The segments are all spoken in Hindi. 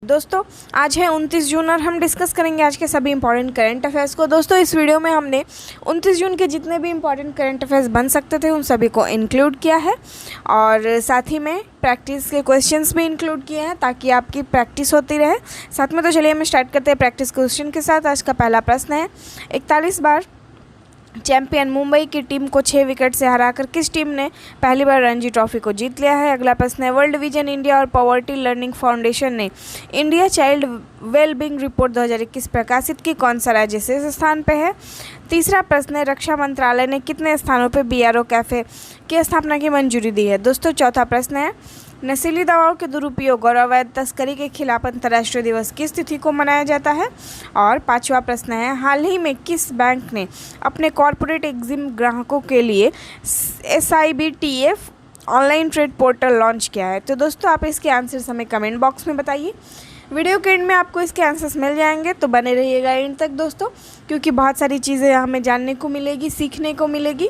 दोस्तों आज है 29 जून और हम डिस्कस करेंगे आज के सभी इंपॉर्टेंट करंट अफेयर्स को। दोस्तों इस वीडियो में हमने 29 जून के जितने भी इंपॉर्टेंट करंट अफेयर्स बन सकते थे उन सभी को इंक्लूड किया है और साथ ही में प्रैक्टिस के क्वेश्चंस भी इंक्लूड किए हैं ताकि आपकी प्रैक्टिस होती रहे साथ में। तो चलिए हम स्टार्ट करते हैं प्रैक्टिस क्वेश्चन के साथ। आज का पहला प्रश्न है, 41 बार चैंपियन मुंबई की टीम को 6 विकेट से हराकर किस टीम ने पहली बार रणजी ट्रॉफी को जीत लिया है। अगला प्रश्न है, वर्ल्ड विजन इंडिया और पॉवर्टी लर्निंग फाउंडेशन ने इंडिया चाइल्ड वेलबींग रिपोर्ट 2021 प्रकाशित की, कौन सा राज्य शीर्ष स्थान पे है। तीसरा प्रश्न है, रक्षा मंत्रालय ने कितने स्थानों पे BRO कैफ़े की स्थापना की मंजूरी दी है। दोस्तों चौथा प्रश्न है, नशीली दवाओं के दुरुपयोग और अवैध तस्करी के खिलाफ अंतर्राष्ट्रीय दिवस किस तिथि को मनाया जाता है। और पांचवा प्रश्न है, हाल ही में किस बैंक ने अपने कॉर्पोरेट एग्जिम ग्राहकों के लिए SIBTF online trade portal launch किया है। तो दोस्तों आप इसके आंसर्स हमें कमेंट बॉक्स में बताइए। वीडियो के एंड में आपको इसके आंसर्स मिल जाएंगे, तो बने रहिएगा एंड तक दोस्तों, क्योंकि बहुत सारी चीज़ें हमें जानने को मिलेगी, सीखने को मिलेगी।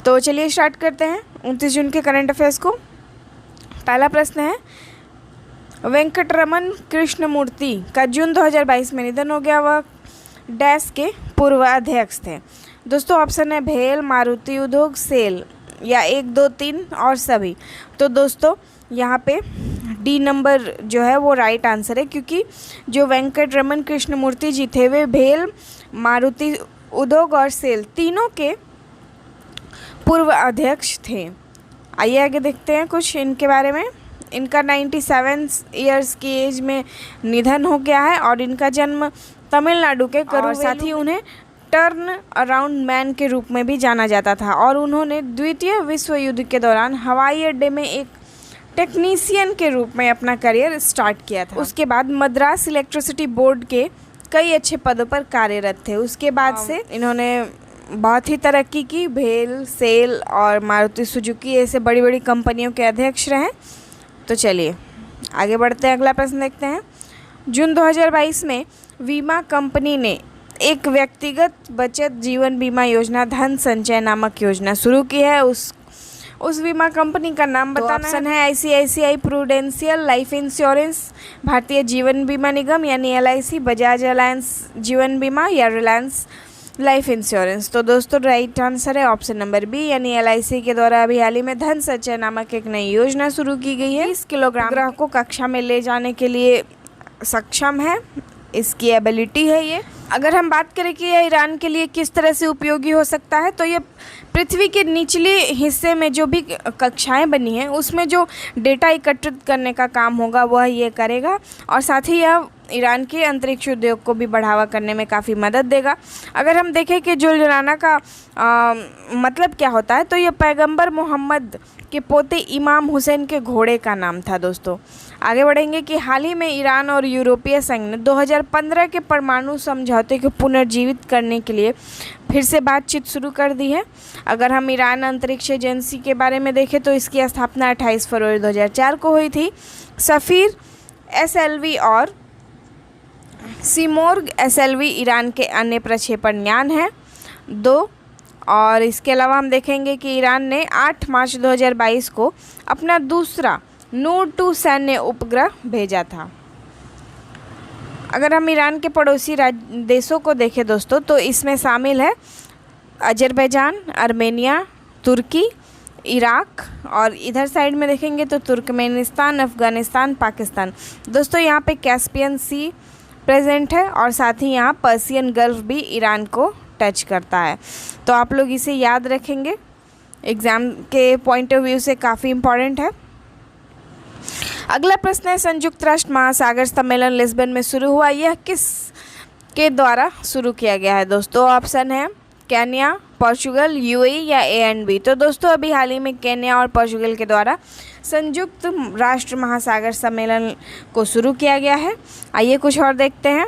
तो चलिए स्टार्ट करते हैं 29 जून के करंट अफेयर्स को। पहला प्रश्न है, वेंकटरमन कृष्णमूर्ति का जून 2022 में निधन हो गया, वह डैश के पूर्व अध्यक्ष थे। दोस्तों ऑप्शन है भेल, मारुति उद्योग, सेल या 1, 2, 3 और सभी। तो दोस्तों यहाँ पे डी नंबर जो है वो राइट आंसर है, क्योंकि जो वेंकटरमन कृष्णमूर्ति जी थे वे भेल, मारुति उद्योग और सेल तीनों के पूर्व अध्यक्ष थे। आइए आगे देखते हैं कुछ इनके बारे में। इनका 97 ईयर्स की एज में निधन हो गया है और इनका जन्म तमिलनाडु के करूर, साथ ही उन्हें टर्न अराउंड मैन के रूप में भी जाना जाता था और उन्होंने द्वितीय विश्व युद्ध के दौरान हवाई अड्डे में एक टेक्नीशियन के रूप में अपना करियर स्टार्ट किया था। उसके बाद मद्रास इलेक्ट्रिसिटी बोर्ड के कई अच्छे पदों पर कार्यरत थे। उसके बाद से इन्होंने बहुत ही तरक्की की, भेल, सेल और मारुति सुजुकी ऐसे बड़ी बड़ी कंपनियों के अध्यक्ष रहे। तो चलिए आगे बढ़ते हैं, अगला प्रश्न देखते हैं। जून 2022 में बीमा कंपनी ने एक व्यक्तिगत बचत जीवन बीमा योजना धन संचय नामक योजना शुरू की है। उस बीमा कंपनी का नाम बताना है। ऑप्शन है ICICI prudential life insurance, Bharatiya Jeevan बीमा निगम यानी LIC, बजाज अलायंस जीवन बीमा या रिलायंस लाइफ इंश्योरेंस। तो दोस्तों राइट आंसर है ऑप्शन नंबर बी यानी LIC के द्वारा अभी हाल ही में धन संचय नामक एक नई योजना शुरू की गई है। 20 किलोग्राम ग्राहकों को कक्षा में ले जाने के लिए सक्षम है, इसकी एबिलिटी है ये। अगर हम बात करें कि यह ईरान के लिए किस तरह से उपयोगी हो सकता है, तो ये पृथ्वी के निचले हिस्से में जो भी कक्षाएं बनी हैं उसमें जो डेटा एकत्रित करने का काम होगा वह ये करेगा और साथ ही यह ईरान के अंतरिक्ष उद्योग को भी बढ़ावा करने में काफ़ी मदद देगा। अगर हम देखें कि जुलजलाना का मतलब क्या होता है, तो ये पैगंबर मोहम्मद के पोते इमाम हुसैन के घोड़े का नाम था। दोस्तों आगे बढ़ेंगे कि हाल ही में ईरान और यूरोपीय संघ ने 2015 के परमाणु समझौते को पुनर्जीवित करने के लिए फिर से बातचीत शुरू कर दी है। अगर हम ईरान अंतरिक्ष एजेंसी के बारे में देखें तो इसकी स्थापना 28 फरवरी 2004 को हुई थी। सफ़ीर SLV और सिमोर्ग SLV ईरान के अन्य प्रक्षेपण यान हैं 2। और इसके अलावा हम देखेंगे कि ईरान ने 8 मार्च 2022 को अपना दूसरा नूर 2 सैन्य उपग्रह भेजा था। अगर हम ईरान के पड़ोसी देशों को देखें दोस्तों, तो इसमें शामिल है अजरबैजान, आर्मेनिया, तुर्की, इराक और इधर साइड में देखेंगे तो तुर्कमेनिस्तान, अफ़गानिस्तान, पाकिस्तान। दोस्तों यहाँ पे कैस्पियन सी प्रेजेंट है और साथ ही यहाँ पर्सियन गल्फ भी ईरान को टच करता है। तो आप लोग इसे याद रखेंगे, एग्ज़ाम के पॉइंट ऑफ व्यू से काफ़ी इम्पॉर्टेंट है। अगला प्रश्न है, संयुक्त राष्ट्र महासागर सम्मेलन लिस्बन में शुरू हुआ, यह किस के द्वारा शुरू किया गया है। दोस्तों ऑप्शन है केन्या, पोर्चुगल, UAE या A&B। तो दोस्तों अभी हाल ही में केन्या और पोर्चुगल के द्वारा संयुक्त राष्ट्र महासागर सम्मेलन को शुरू किया गया है। आइए कुछ और देखते हैं।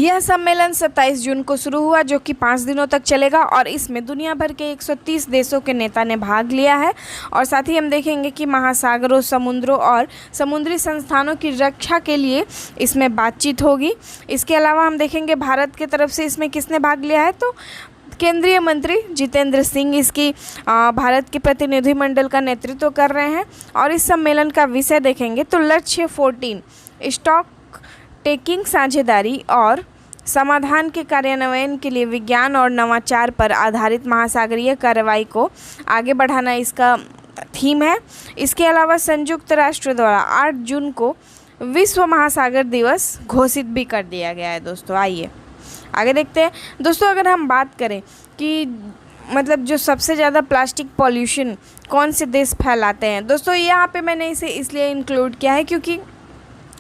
यह सम्मेलन 27 जून को शुरू हुआ, जो कि 5 दिनों तक चलेगा और इसमें दुनिया भर के 130 देशों के नेता ने भाग लिया है। और साथ ही हम देखेंगे कि महासागरों, समुद्रों और समुद्री संस्थानों की रक्षा के लिए इसमें बातचीत होगी। इसके अलावा हम देखेंगे भारत की तरफ से इसमें किसने भाग लिया है, तो केंद्रीय मंत्री जितेंद्र सिंह इसकी भारत के प्रतिनिधिमंडल का नेतृत्व कर रहे हैं। और इस सम्मेलन का विषय देखेंगे तो लक्ष्य 14 स्टॉक टेकिंग साझेदारी और समाधान के कार्यान्वयन के लिए विज्ञान और नवाचार पर आधारित महासागरीय कार्रवाई को आगे बढ़ाना इसका थीम है। इसके अलावा संयुक्त राष्ट्र द्वारा 8 जून को विश्व महासागर दिवस घोषित भी कर दिया गया है। दोस्तों आइए आगे देखते हैं। दोस्तों अगर हम बात करें कि मतलब जो सबसे ज़्यादा प्लास्टिक पॉल्यूशन कौन से देश फैलाते हैं, दोस्तों यहाँ पे मैंने इसे इसलिए इंक्लूड किया है क्योंकि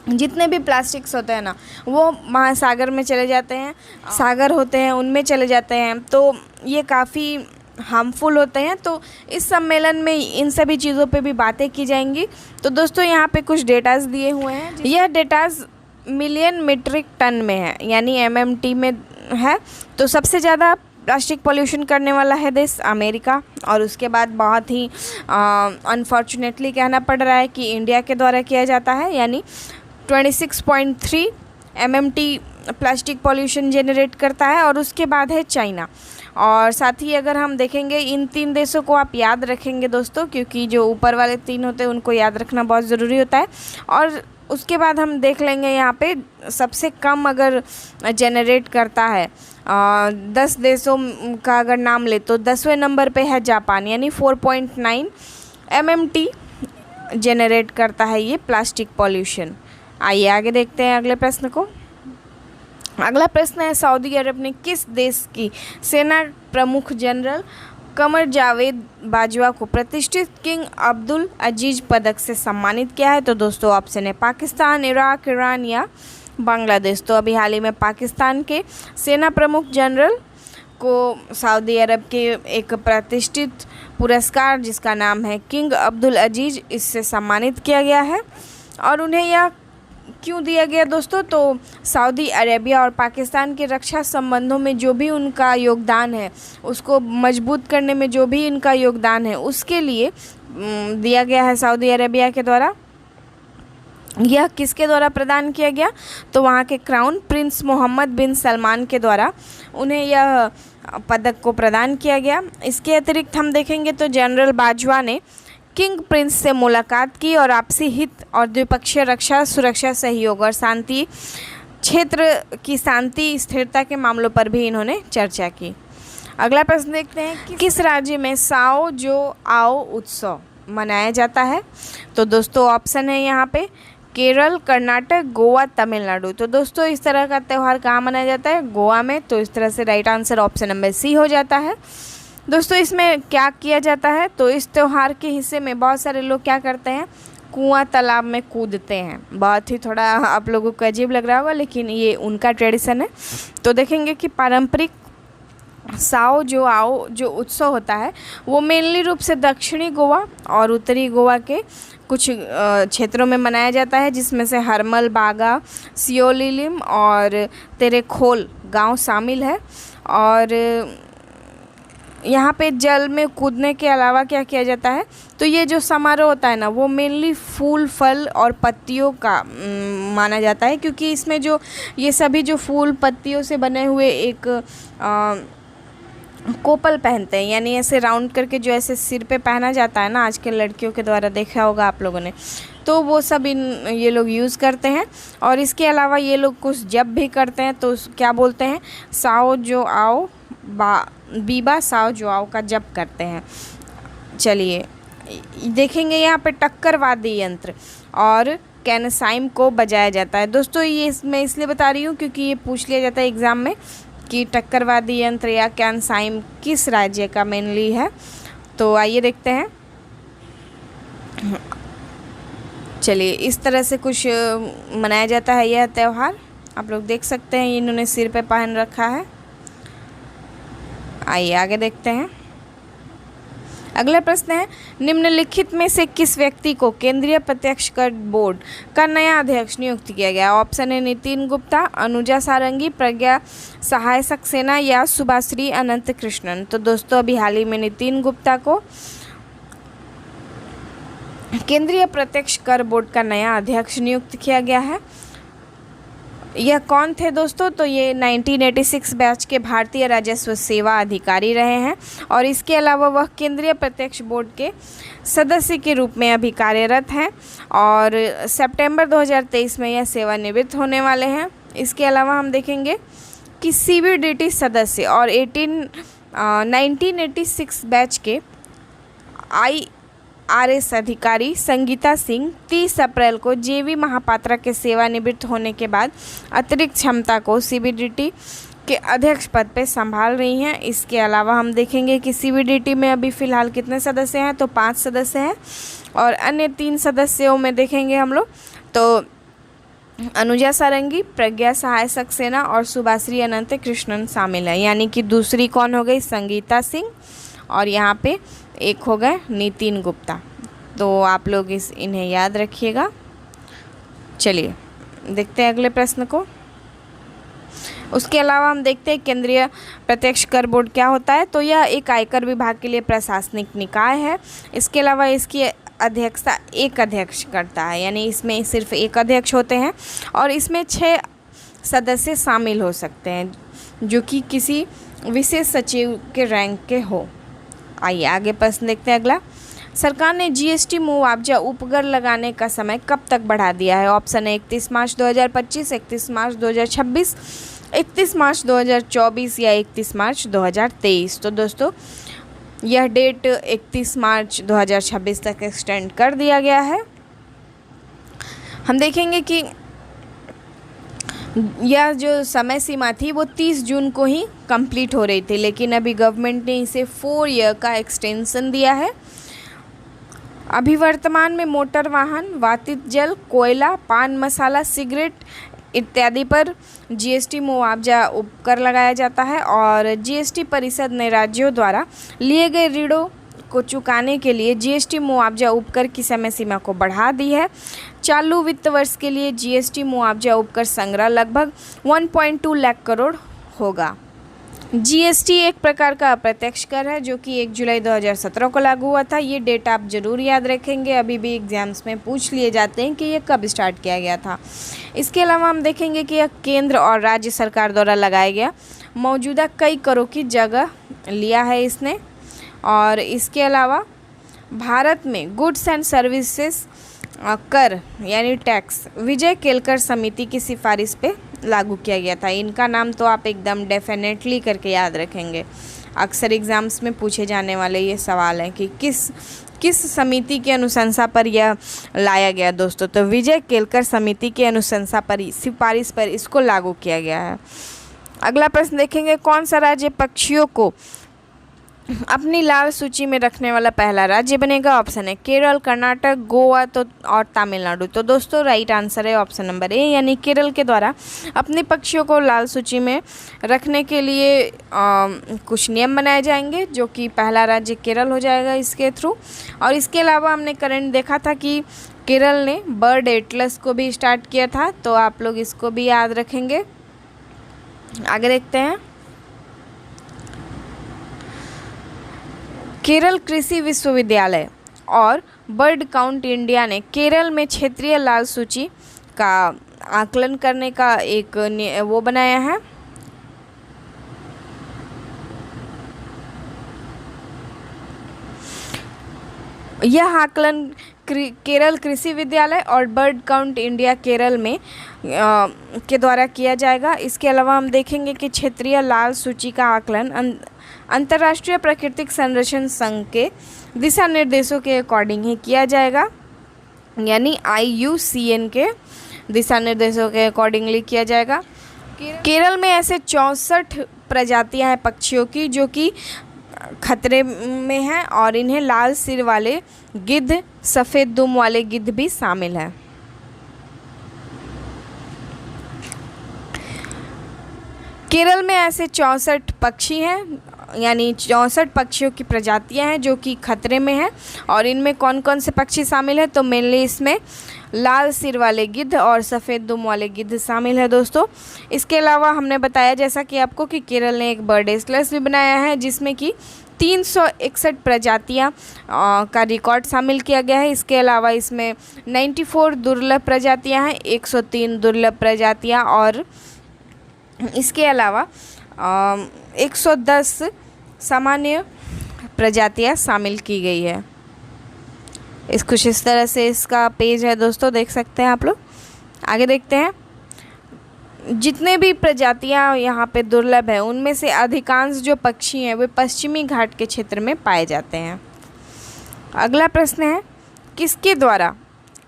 जितने भी प्लास्टिक्स होते हैं ना वो महासागर में चले जाते हैं, सागर होते हैं उनमें चले जाते हैं, तो ये काफ़ी हार्मफुल होते हैं। तो इस सम्मेलन में इन सभी चीज़ों पे भी बातें की जाएंगी। तो दोस्तों यहाँ पे कुछ डेटाज दिए हुए हैं, यह डेटाज मिलियन मीट्रिक टन में है यानी MMT में है। तो सबसे ज़्यादा प्लास्टिक पोल्यूशन करने वाला है देश अमेरिका, और उसके बाद बहुत ही अनफॉर्चुनेटली कहना पड़ रहा है कि इंडिया के द्वारा किया जाता है, यानी 26.3 MMT प्लास्टिक पोल्यूशन जनरेट करता है, और उसके बाद है चाइना। और साथ ही अगर हम देखेंगे इन 3 देशों को आप याद रखेंगे दोस्तों, क्योंकि जो ऊपर वाले 3 होते हैं उनको याद रखना बहुत ज़रूरी होता है। और उसके बाद हम देख लेंगे यहाँ पे सबसे कम अगर जनरेट करता है 10 देशों का अगर नाम ले तो 10वें नंबर पे है जापान, यानी 4.9 MMT जनरेट करता है ये प्लास्टिक पॉल्यूशन। आइए आगे देखते हैं अगले प्रश्न को। अगला प्रश्न है, सऊदी अरब ने किस देश की सेना प्रमुख जनरल कमर जावेद बाजवा को प्रतिष्ठित किंग अब्दुल अजीज पदक से सम्मानित किया है? तो दोस्तों ऑप्शन है पाकिस्तान, इराक, ईरान या बांग्लादेश। तो अभी हाल ही में पाकिस्तान के सेना प्रमुख जनरल को सऊदी अरब के एक प्रतिष्ठित पुरस्कार जिसका नाम है किंग अब्दुल अजीज, इससे सम्मानित किया गया है। और उन्हें यह क्यों दिया गया दोस्तों? तो सऊदी अरेबिया और पाकिस्तान के रक्षा संबंधों में जो भी उनका योगदान है, उसको मजबूत करने में जो भी इनका योगदान है, उसके लिए दिया गया है सऊदी अरेबिया के द्वारा। यह किसके द्वारा प्रदान किया गया? तो वहाँ के क्राउन प्रिंस मोहम्मद बिन सलमान के द्वारा उन्हें यह पदक को प्रदान किया गया। इसके अतिरिक्त हम देखेंगे तो जनरल बाजवा ने किंग प्रिंस से मुलाकात की और आपसी हित और द्विपक्षीय रक्षा, सुरक्षा सहयोग और शांति क्षेत्र की शांति स्थिरता के मामलों पर भी इन्होंने चर्चा की। अगला प्रश्न देखते हैं कि किस राज्य में साओ जो आओ उत्सव मनाया जाता है? तो दोस्तों ऑप्शन है यहाँ पे केरल, कर्नाटक, गोवा, तमिलनाडु। तो दोस्तों इस तरह का त्यौहार कहाँ मनाया जाता है? गोवा में। तो इस तरह से right answer option number C हो जाता है। दोस्तों इसमें क्या किया जाता है? तो इस त्यौहार के हिस्से में बहुत सारे लोग क्या करते हैं, कुआं तालाब में कूदते हैं। बहुत ही थोड़ा आप लोगों को अजीब लग रहा होगा, लेकिन ये उनका ट्रेडिशन है। तो देखेंगे कि पारंपरिक साओ जो आओ जो उत्सव होता है वो मेनली रूप से दक्षिणी गोवा और उत्तरी गोवा के कुछ क्षेत्रों में मनाया जाता है, जिसमें से हरमल, बागा, सियोलिलिम और तेरेखोल गांव शामिल है। और यहाँ पे जल में कूदने के अलावा क्या किया जाता है? तो ये जो समारोह होता है ना वो मेनली फूल, फल और पत्तियों का माना जाता है, क्योंकि इसमें जो ये सभी जो फूल पत्तियों से बने हुए एक कोपल पहनते हैं, यानी ऐसे राउंड करके जो ऐसे सिर पे पहना जाता है ना, आजकल लड़कियों के द्वारा देखा होगा आप लोगों ने, तो वो सब ये लोग यूज़ करते हैं। और इसके अलावा ये लोग कुछ जब भी करते हैं तो क्या बोलते हैं, साओ जो आओ बीबा साओ जो आओ का जप करते हैं। चलिए देखेंगे यहाँ पे टक्कर वाद्य यंत्र और कैनसाइम को बजाया जाता है। दोस्तों ये मैं इसलिए बता रही हूँ क्योंकि ये पूछ लिया जाता है एग्ज़ाम में कि टक्कर वाद्य यंत्र या कैनसाइम किस राज्य का मेनली है। तो आइए देखते हैं। चलिए इस तरह से कुछ मनाया जाता है यह त्यौहार, आप लोग देख सकते हैं इन्होंने सिर पे पहन रखा है। आइए आगे देखते हैं। अगला प्रश्न है, निम्नलिखित में से किस व्यक्ति को केंद्रीय प्रत्यक्ष कर बोर्ड का नया अध्यक्ष नियुक्त किया गया? ऑप्शन है नितिन गुप्ता, अनुजा सारंगी, प्रज्ञा सहाय सक्सेना या सुभाश्री अनंत कृष्णन। तो दोस्तों अभी हाल ही में नितिन गुप्ता को केंद्रीय प्रत्यक्ष कर बोर्ड का नया अध्यक्ष नियुक्त किया गया है। यह कौन थे दोस्तों? तो ये 1986 बैच के भारतीय राजस्व सेवा अधिकारी रहे हैं और इसके अलावा वह केंद्रीय प्रत्यक्ष बोर्ड के सदस्य के रूप में अभी कार्यरत हैं और सितंबर 2023 में यह सेवानिवृत्त होने वाले हैं। इसके अलावा हम देखेंगे कि सीबीडीटी सदस्य और 1986 बैच के IRS अधिकारी संगीता सिंह 30 अप्रैल को JV महापात्रा के सेवानिवृत्त होने के बाद अतिरिक्त क्षमता को CBDT के अध्यक्ष पद पे संभाल रही हैं। इसके अलावा हम देखेंगे कि CBDT में अभी फ़िलहाल कितने सदस्य हैं, तो 5 सदस्य हैं और अन्य 3 सदस्यों में देखेंगे हम लोग तो अनुजा सारंगी, प्रज्ञा सहाय सक्सेना और सुभाश्री अनंत कृष्णन शामिल है। यानी कि दूसरी कौन हो गई? संगीता सिंह और यहाँ पे एक हो गए नितिन गुप्ता। तो आप लोग इन्हें याद रखिएगा। चलिए देखते हैं अगले प्रश्न को। उसके अलावा हम देखते हैं केंद्रीय प्रत्यक्ष कर बोर्ड क्या होता है। तो यह एक आयकर विभाग के लिए प्रशासनिक निकाय है। इसके अलावा इसकी अध्यक्षता एक अध्यक्ष करता है, यानी इसमें सिर्फ एक अध्यक्ष होते हैं और इसमें 6 सदस्य शामिल हो सकते हैं जो कि किसी विशेष सचिव के रैंक के हो। आइए आगे प्रश्न देखते हैं अगला। सरकार ने GST मुआवजा उपकर लगाने का समय कब तक बढ़ा दिया है? ऑप्शन है 31 मार्च 2025, 31 मार्च 2026, 31 मार्च 2024 या 31 मार्च 2023। तो दोस्तों यह डेट 31 मार्च 2026 तक एक्सटेंड कर दिया गया है। हम देखेंगे कि यह जो समय सीमा थी वो 30 जून को ही कंप्लीट हो रही थी, लेकिन अभी गवर्नमेंट ने इसे 4 ईयर का एक्सटेंशन दिया है। अभी वर्तमान में मोटर वाहन, वातित जल, कोयला, पान मसाला, सिगरेट इत्यादि पर GST मुआवजा उपकर लगाया जाता है और GST परिषद ने राज्यों द्वारा लिए गए ऋणों को चुकाने के लिए GST मुआवजा उपकर की समय सीमा को बढ़ा दी है। चालू वित्त वर्ष के लिए GST मुआवजा उपकर संग्रह लगभग 1.2 लाख करोड़ होगा। GST एक प्रकार का अप्रत्यक्ष कर है जो कि 1 जुलाई 2017 को लागू हुआ था। ये डेट आप ज़रूर याद रखेंगे, अभी भी एग्जाम्स में पूछ लिए जाते हैं कि ये कब स्टार्ट किया गया था। इसके अलावा हम देखेंगे कि यह केंद्र और राज्य सरकार द्वारा लगाया गया मौजूदा कई करों की जगह लिया है इसने। और इसके अलावा भारत में गुड्स एंड सर्विसेज कर यानी टैक्स विजय केलकर समिति की सिफारिश पे लागू किया गया था। इनका नाम तो आप एकदम डेफिनेटली करके याद रखेंगे, अक्सर एग्ज़ाम्स में पूछे जाने वाले ये सवाल हैं कि किस समिति की अनुशंसा पर यह लाया गया दोस्तों। तो विजय केलकर समिति की अनुशंसा पर सिफारिश पर इसको लागू किया गया है। अगला प्रश्न देखेंगे, कौन सा राज्य पक्षियों को अपनी लाल सूची में रखने वाला पहला राज्य बनेगा? ऑप्शन है केरल, कर्नाटक, गोवा तो और तमिलनाडु। तो दोस्तों राइट आंसर है ऑप्शन नंबर ए, यानी केरल के द्वारा अपने पक्षियों को लाल सूची में रखने के लिए कुछ नियम बनाए जाएंगे, जो कि पहला राज्य केरल हो जाएगा इसके थ्रू। और इसके अलावा हमने करंट देखा था कि केरल ने बर्ड एटलस को भी स्टार्ट किया था, तो आप लोग इसको भी याद रखेंगे। आगे देखते हैं। केरल कृषि विश्वविद्यालय और बर्ड काउंट इंडिया ने केरल में क्षेत्रीय लाल सूची का आकलन करने का एक वो बनाया है। यह आकलन केरल कृषि विद्यालय और बर्ड काउंट इंडिया केरल में के द्वारा किया जाएगा। इसके अलावा हम देखेंगे कि क्षेत्रीय लाल सूची का आकलन अंतर्राष्ट्रीय प्राकृतिक संरक्षण संघ के दिशा निर्देशों के अकॉर्डिंग ही किया जाएगा, यानी IUCN के दिशा निर्देशों के अकॉर्डिंगली किया जाएगा। केरल में ऐसे 64 प्रजातियां हैं पक्षियों की जो कि खतरे में हैं और इन्हें लाल सिर वाले गिद्ध, सफ़ेद दुम वाले गिद्ध भी शामिल हैं। केरल में ऐसे 64 पक्षी हैं, यानी 64 पक्षियों की प्रजातियां हैं जो कि खतरे में हैं। और इनमें कौन कौन से पक्षी शामिल हैं? तो मेनली इसमें लाल सिर वाले गिद्ध और सफ़ेद दुम वाले गिद्ध शामिल है दोस्तों। इसके अलावा हमने बताया जैसा कि आपको कि केरल ने एक बर्ड एटलस भी बनाया है जिसमें कि 361 प्रजातियां का रिकॉर्ड शामिल किया गया है। इसके अलावा इसमें 94 दुर्लभ प्रजातियां हैं, 103 दुर्लभ प्रजातियां, और इसके अलावा 110 सामान्य प्रजातियां शामिल की गई है। इस कुछ इस तरह से इसका पेज है दोस्तों, देख सकते हैं आप लोग। आगे देखते हैं। जितने भी प्रजातियां यहाँ पे दुर्लभ है उनमें से अधिकांश जो पक्षी हैं वे पश्चिमी घाट के क्षेत्र में पाए जाते हैं। अगला प्रश्न है, किसके द्वारा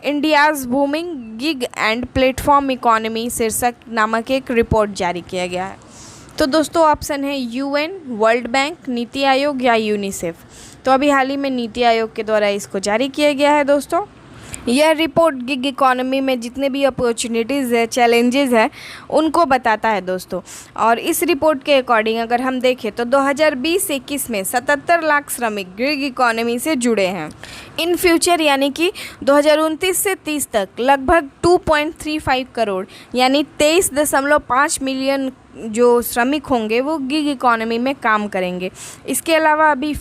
India's booming gig and platform economy शीर्षक नामक एक रिपोर्ट जारी किया गया है? तो दोस्तों ऑप्शन है UN, world bank, NITI Aayog या यूनिसेफ। तो अभी हाल ही में नीति आयोग के द्वारा इसको जारी किया गया है दोस्तों। यह रिपोर्ट गिग इकोनॉमी में जितने भी अपॉर्चुनिटीज़ है, चैलेंजेस है, उनको बताता है दोस्तों। और इस रिपोर्ट के अकॉर्डिंग अगर हम देखें तो 2020-21 में 77 लाख श्रमिक गिग इकोनॉमी से जुड़े हैं। इन फ्यूचर यानी कि 2029 से 30 तक लगभग 2.35 करोड़ यानी 23.5 मिलियन जो श्रमिक होंगे वो गिग इकोनॉमी में काम करेंगे। इसके अलावा अभी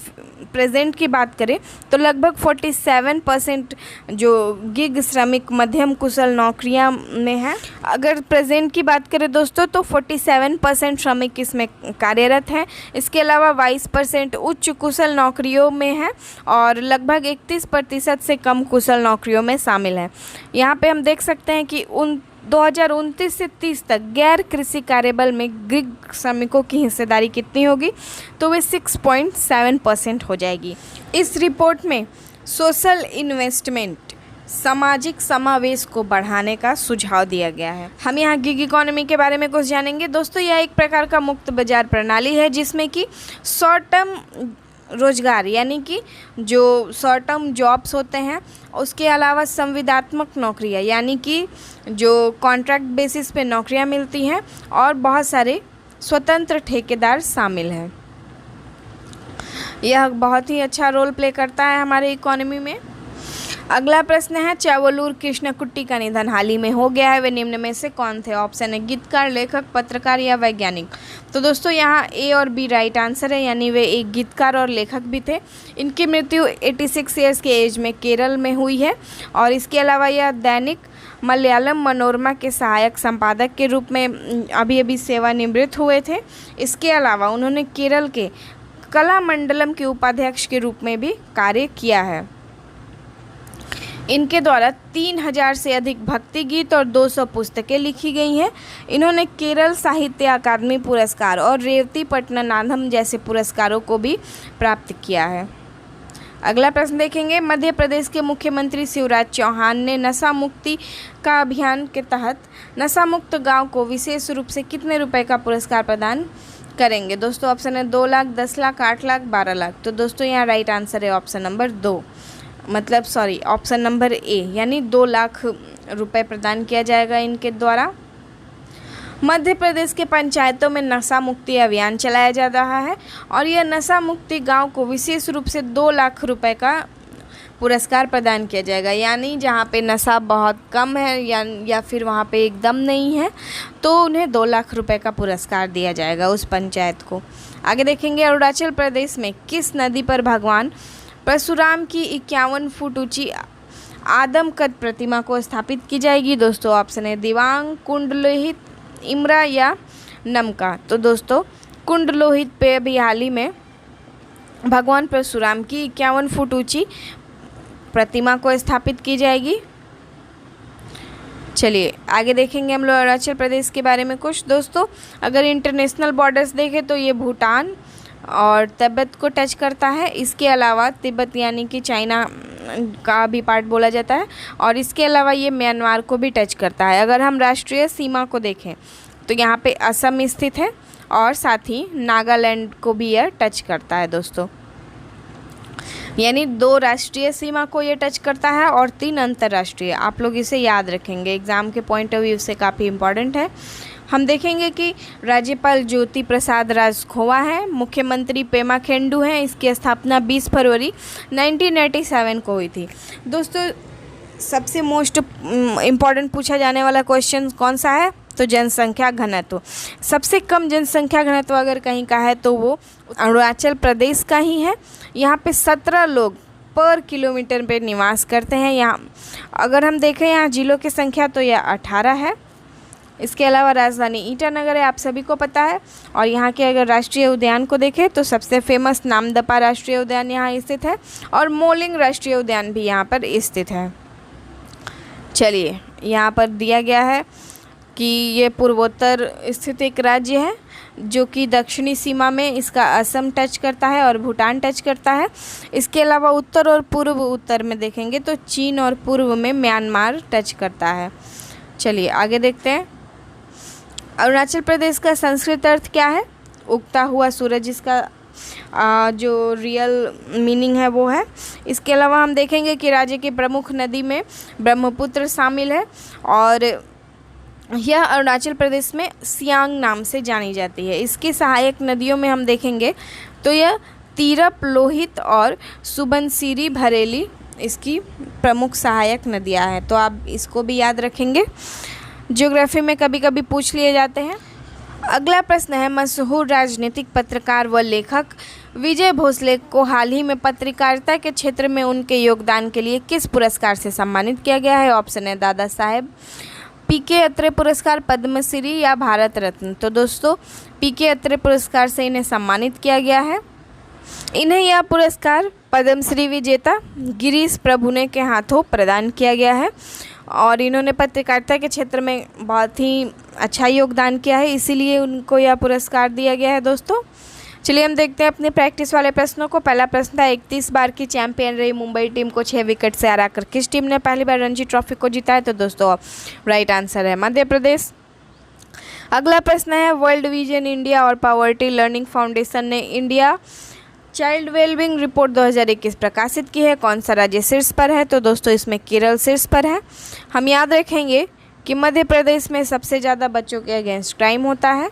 प्रेजेंट की बात करें तो लगभग 47% जो गिग श्रमिक मध्यम कुशल नौकरियां में हैं। अगर प्रेजेंट की बात करें दोस्तों तो 47% श्रमिक इसमें कार्यरत हैं। इसके अलावा 22% उच्च कुशल नौकरियों में हैं और लगभग 31% से कम कुशल नौकरियों में शामिल हैं। यहाँ पे हम देख सकते हैं कि 2029 से 30 तक गैर कृषि कार्यबल में गिग श्रमिकों की हिस्सेदारी कितनी होगी? तो वे 6.7% हो जाएगी। इस रिपोर्ट में सोशल इन्वेस्टमेंट, सामाजिक समावेश को बढ़ाने का सुझाव दिया गया है। हम यहाँ गिग इकोनॉमी के बारे में कुछ जानेंगे दोस्तों। यह एक प्रकार का मुक्त बाजार प्रणाली है जिसमें कि शॉर्ट टर्म रोजगार यानी कि जो शॉर्ट टर्म जॉब्स होते हैं, उसके अलावा संविदात्मक नौकरियां यानी कि जो कॉन्ट्रैक्ट बेसिस पे नौकरियां मिलती हैं, और बहुत सारे स्वतंत्र ठेकेदार शामिल हैं। यह बहुत ही अच्छा रोल प्ले करता है हमारे इकोनॉमी में। अगला प्रश्न है, चावलूर कृष्णकुट्टी का निधन हाल ही में हो गया है, वे निम्न में से कौन थे? ऑप्शन है गीतकार, लेखक, पत्रकार या वैज्ञानिक। तो दोस्तों यहाँ ए और बी राइट आंसर है, यानी वे एक गीतकार और लेखक भी थे। इनकी मृत्यु 86 ईयर्स के एज में केरल में हुई है। और इसके अलावा यह दैनिक मलयालम मनोरमा के सहायक संपादक के रूप में अभी सेवानिवृत्त हुए थे। इसके अलावा उन्होंने केरल के कलामंडलम के उपाध्यक्ष के रूप में भी कार्य किया है। इनके द्वारा 3000 से अधिक भक्ति गीत और 200 पुस्तकें लिखी गई हैं। इन्होंने केरल साहित्य अकादमी पुरस्कार और रेवती पट्टनाथम जैसे पुरस्कारों को भी प्राप्त किया है। अगला प्रश्न देखेंगे, मध्य प्रदेश के मुख्यमंत्री शिवराज चौहान ने नशा मुक्ति का अभियान के तहत नशा मुक्त गाँव को विशेष रूप से कितने रुपए का पुरस्कार प्रदान करेंगे? दोस्तों ऑप्शन है 2 लाख, 10 लाख, 8 लाख, 12 लाख। तो दोस्तों यहाँ राइट आंसर है option number 2, option number A, यानी 2 लाख रुपए प्रदान किया जाएगा इनके द्वारा। मध्य प्रदेश के पंचायतों में नशा मुक्ति अभियान चलाया जा रहा है और यह नशा मुक्ति गांव को विशेष रूप से 2 लाख रुपए का पुरस्कार प्रदान किया जाएगा। यानी जहां पे नशा बहुत कम है या फिर वहां पे एकदम नहीं है तो उन्हें 2 लाख रुपए का पुरस्कार दिया जाएगा उस पंचायत को। आगे देखेंगे, अरुणाचल प्रदेश में किस नदी पर भगवान परशुराम की 51 फुट ऊंची आदमकद प्रतिमा को स्थापित की जाएगी? दोस्तों ऑप्शन है दिवांग, कुंडलोहित, इमरा या नमका। तो दोस्तों कुंडलोहित पे अभी हाल ही में भगवान परशुराम की 51 फुट ऊंची प्रतिमा को स्थापित की जाएगी। चलिए आगे देखेंगे हम लोग अरुणाचल प्रदेश के बारे में कुछ। दोस्तों अगर इंटरनेशनल बॉर्डर्स देखें तो ये भूटान और तिब्बत को टच करता है। इसके अलावा तिब्बत यानी कि चाइना का भी पार्ट बोला जाता है और इसके अलावा ये म्यांमार को भी टच करता है। अगर हम राष्ट्रीय सीमा को देखें तो यहाँ पे असम स्थित है और साथ ही नागालैंड को भी यह टच करता है दोस्तों। यानी 2 राष्ट्रीय सीमा को ये टच करता है और 3 अंतर्राष्ट्रीय। आप लोग इसे याद रखेंगे, एग्ज़ाम के पॉइंट ऑफ व्यू से काफ़ी इम्पॉर्टेंट है। हम देखेंगे कि राज्यपाल ज्योति प्रसाद राजखोवा है, मुख्यमंत्री पेमा खेंडू हैं। इसकी स्थापना 20 फरवरी 1987 को हुई थी। दोस्तों सबसे मोस्ट इम्पॉर्टेंट पूछा जाने वाला क्वेश्चन कौन सा है? तो जनसंख्या घनत्व, सबसे कम जनसंख्या घनत्व अगर कहीं का है तो वो अरुणाचल प्रदेश का ही है। यहाँ पे 17 लोग पर किलोमीटर पे निवास करते हैं। यहाँ अगर हम देखें यहाँ जिलों की संख्या तो यह 18 है। इसके अलावा राजधानी ईटानगर है, आप सभी को पता है। और यहाँ के अगर राष्ट्रीय उद्यान को देखें तो सबसे फेमस नामदफा राष्ट्रीय उद्यान यहाँ स्थित है और मोलिंग राष्ट्रीय उद्यान भी यहाँ पर स्थित है। चलिए, यहाँ पर दिया गया है कि ये पूर्वोत्तर स्थित एक राज्य है जो कि दक्षिणी सीमा में इसका असम टच करता है और भूटान टच करता है। इसके अलावा उत्तर और पूर्व उत्तर में देखेंगे तो चीन और पूर्व में म्यांमार टच करता है। चलिए आगे देखते हैं। अरुणाचल प्रदेश का संस्कृत अर्थ क्या है? उगता हुआ सूरज इसका जो रियल मीनिंग है वो है। इसके अलावा हम देखेंगे कि राज्य की प्रमुख नदी में ब्रह्मपुत्र शामिल है और यह अरुणाचल प्रदेश में सियांग नाम से जानी जाती है। इसकी सहायक नदियों में हम देखेंगे तो यह तीरप, लोहित और सुबनसिरी, भरेली इसकी प्रमुख सहायक नदियां हैं। तो आप इसको भी याद रखेंगे, ज्योग्राफी में कभी कभी पूछ लिए जाते हैं। अगला प्रश्न है, मशहूर राजनीतिक पत्रकार व लेखक विजय भोसले को हाल ही में पत्रकारिता के क्षेत्र में उनके योगदान के लिए किस पुरस्कार से सम्मानित किया गया है? ऑप्शन है दादा साहेब, पीके अत्रे पुरस्कार, पद्मश्री या भारत रत्न। तो दोस्तों पीके अत्रे पुरस्कार से इन्हें सम्मानित किया गया है। इन्हें यह पुरस्कार पद्मश्री विजेता गिरीश प्रभुने के हाथों प्रदान किया गया है और इन्होंने पत्रकारिता के क्षेत्र में बहुत ही अच्छा योगदान किया है, इसीलिए उनको यह पुरस्कार दिया गया है। दोस्तों चलिए हम देखते हैं अपने प्रैक्टिस वाले प्रश्नों को। पहला प्रश्न था, 31 बार की चैंपियन रही मुंबई टीम को 6 विकेट से हराकर किस टीम ने पहली बार रणजी ट्रॉफी को जीता है? तो दोस्तों राइट आंसर है मध्य प्रदेश। अगला प्रश्न है, वर्ल्ड विजन इंडिया और पॉवर्टी लर्निंग फाउंडेशन ने इंडिया चाइल्ड वेलबींग रिपोर्ट 2021 प्रकाशित की है। कौन सा राज्य शीर्ष पर है? तो दोस्तों इसमें केरल शीर्ष पर है। हम याद रखेंगे कि मध्य प्रदेश में सबसे ज़्यादा बच्चों के अगेंस्ट क्राइम होता है।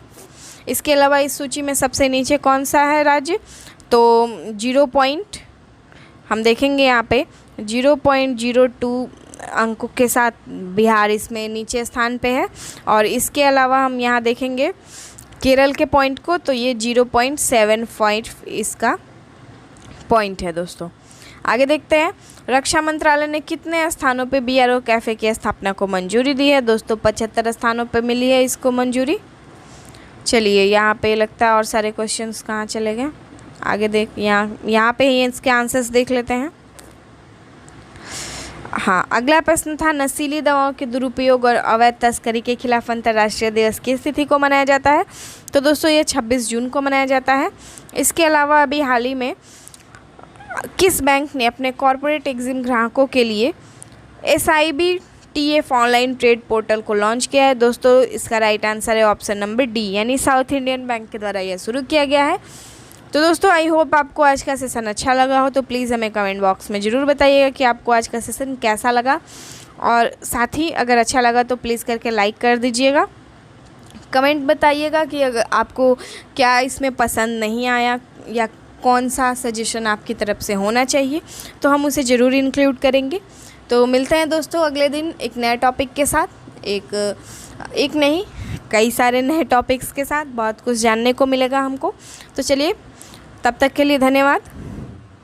इसके अलावा इस सूची में सबसे नीचे कौन सा है राज्य? तो 0 पॉइंट हम देखेंगे यहाँ पे 0.02 अंकों के साथ बिहार इसमें नीचे स्थान पे है। और इसके अलावा हम यहाँ देखेंगे केरल के पॉइंट को, तो ये 0.75 इसका पॉइंट है। दोस्तों आगे देखते हैं, रक्षा मंत्रालय ने कितने स्थानों पे BRO कैफ़े की स्थापना को मंजूरी दी है? दोस्तों 75 स्थानों पे मिली है इसको मंजूरी। चलिए यहाँ पे लगता है और सारे क्वेश्चंस कहाँ चले गए, आगे देख यहाँ पे ही इसके आंसर्स देख लेते हैं। हाँ, अगला प्रश्न था, नशीली दवाओं के दुरुपयोग और अवैध तस्करी के खिलाफ अंतर्राष्ट्रीय दिवस किस तिथि को मनाया जाता है? तो दोस्तों ये 26 जून को मनाया जाता है। इसके अलावा अभी हाल ही में किस बैंक ने अपने कॉरपोरेट एग्जिम ग्राहकों के लिए SIBTF ऑनलाइन ट्रेड पोर्टल को लॉन्च किया है? दोस्तों इसका राइट आंसर है ऑप्शन नंबर डी, यानी साउथ इंडियन बैंक के द्वारा यह शुरू किया गया है। तो दोस्तों आई होप आपको आज का सेशन अच्छा लगा हो, तो प्लीज़ हमें कमेंट बॉक्स में ज़रूर बताइएगा कि आपको आज का सेशन कैसा लगा। और साथ ही अगर अच्छा लगा तो प्लीज़ करके लाइक कर दीजिएगा। कमेंट बताइएगा कि अगर आपको क्या इसमें पसंद नहीं आया या कौन सा सजेशन आपकी तरफ से होना चाहिए, तो हम उसे ज़रूर इंक्लूड करेंगे। तो मिलते हैं दोस्तों अगले दिन एक नए टॉपिक के साथ, एक नहीं कई सारे नए टॉपिक्स के साथ। बहुत कुछ जानने को मिलेगा हमको। तो चलिए तब तक के लिए धन्यवाद।